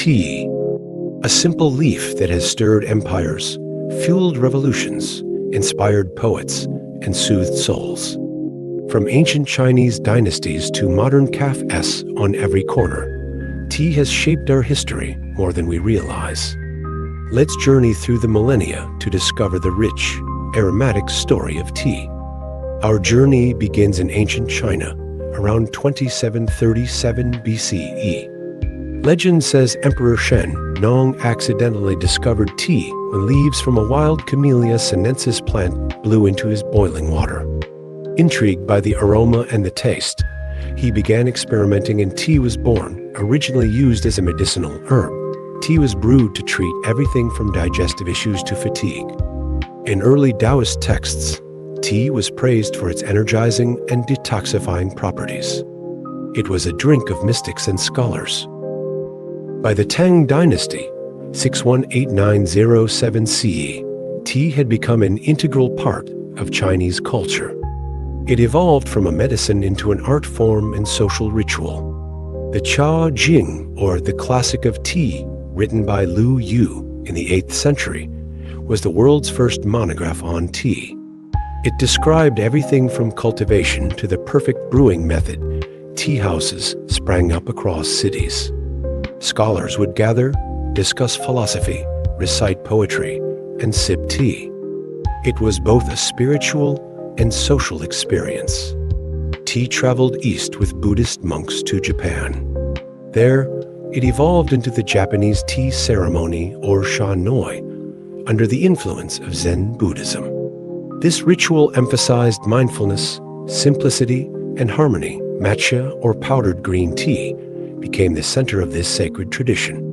Tea, a simple leaf that has stirred empires, fueled revolutions, inspired poets, and soothed souls. From ancient Chinese dynasties to modern cafes on every corner, tea has shaped our history more than we realize. Let's journey through the millennia to discover the rich, aromatic story of tea. Our journey begins in ancient China, around 2737 BCE. Legend says Emperor Shen Nong accidentally discovered tea when leaves from a wild Camellia sinensis plant blew into his boiling water. Intrigued by the aroma and the taste, he began experimenting and tea was born. Originally used as a medicinal herb, tea was brewed to treat everything from digestive issues to fatigue. In early Taoist texts, tea was praised for its energizing and detoxifying properties. It was a drink of mystics and scholars. By the Tang Dynasty, 618-907 CE, tea had become an integral part of Chinese culture. It evolved from a medicine into an art form and social ritual. The Cha Jing, or the Classic of Tea, written by Lu Yu in the 8th century, was the world's first monograph on tea. It described everything from cultivation to the perfect brewing method. Tea houses sprang up across cities. Scholars would gather, discuss philosophy, recite poetry, and sip tea. It was both a spiritual and social experience. Tea traveled east with Buddhist monks to Japan. There, it evolved into the Japanese tea ceremony, or shanoi, under the influence of Zen Buddhism. This ritual emphasized mindfulness, simplicity, and harmony. Matcha, or powdered green tea, became the center of this sacred tradition.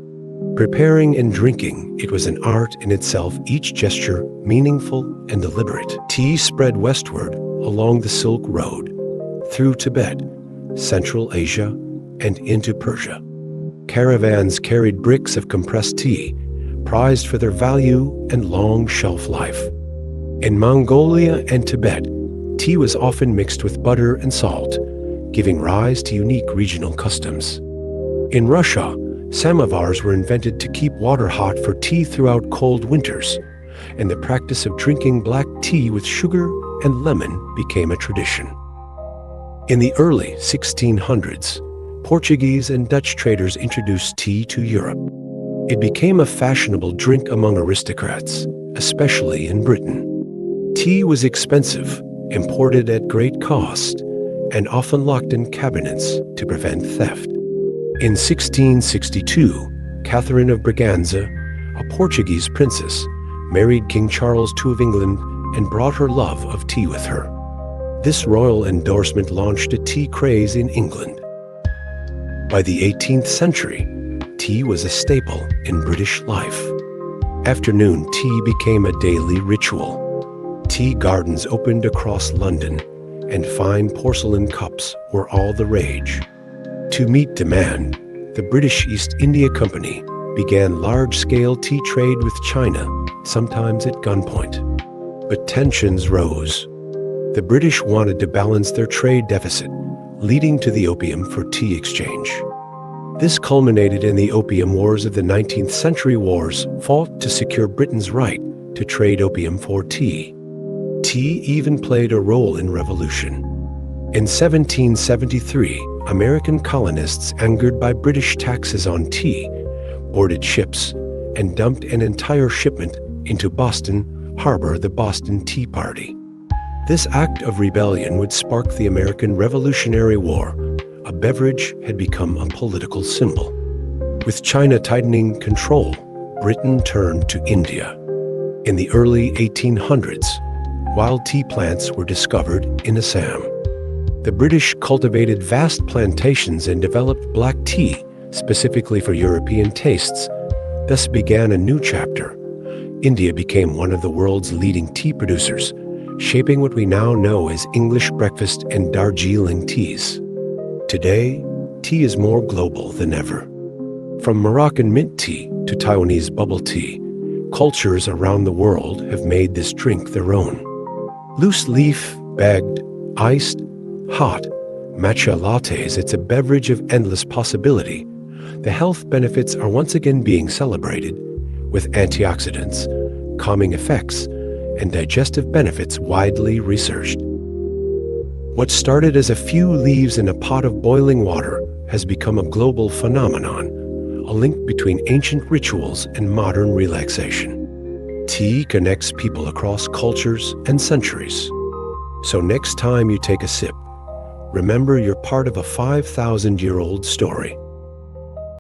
Preparing and drinking, it was an art in itself, each gesture meaningful and deliberate. Tea spread westward along the Silk Road, through Tibet, Central Asia, and into Persia. Caravans carried bricks of compressed tea, prized for their value and long shelf life. In Mongolia and Tibet, tea was often mixed with butter and salt, giving rise to unique regional customs. In Russia, samovars were invented to keep water hot for tea throughout cold winters, and the practice of drinking black tea with sugar and lemon became a tradition. In the early 1600s, Portuguese and Dutch traders introduced tea to Europe. It became a fashionable drink among aristocrats, especially in Britain. Tea was expensive, imported at great cost, and often locked in cabinets to prevent theft. In 1662, Catherine of Braganza, a Portuguese princess, married King Charles II of England and brought her love of tea with her. This royal endorsement launched a tea craze in England. By the 18th century, tea was a staple in British life. Afternoon tea became a daily ritual. Tea gardens opened across London, and fine porcelain cups were all the rage. To meet demand, the British East India Company began large-scale tea trade with China, sometimes at gunpoint. But tensions rose. The British wanted to balance their trade deficit, leading to the Opium for Tea exchange. This culminated in the Opium Wars of the 19th century. Wars fought to secure Britain's right to trade opium for tea. Tea even played a role in revolution. In 1773, American colonists, angered by British taxes on tea, boarded ships and dumped an entire shipment into Boston Harbor, the Boston Tea Party. This act of rebellion would spark the American Revolutionary War. A beverage had become a political symbol. With China tightening control, Britain turned to India. In the early 1800s, wild tea plants were discovered in Assam. The British cultivated vast plantations and developed black tea specifically for European tastes. Thus began a new chapter. India became one of the world's leading tea producers, shaping what we now know as English breakfast and Darjeeling teas. Today, tea is more global than ever. From Moroccan mint tea to Taiwanese bubble tea, cultures around the world have made this drink their own. Loose leaf, bagged, iced, hot, matcha lattes, it's a beverage of endless possibility. The health benefits are once again being celebrated, with antioxidants, calming effects, and digestive benefits widely researched. What started as a few leaves in a pot of boiling water has become a global phenomenon, a link between ancient rituals and modern relaxation. Tea connects people across cultures and centuries. So next time you take a sip, remember you're part of a 5,000-year-old story.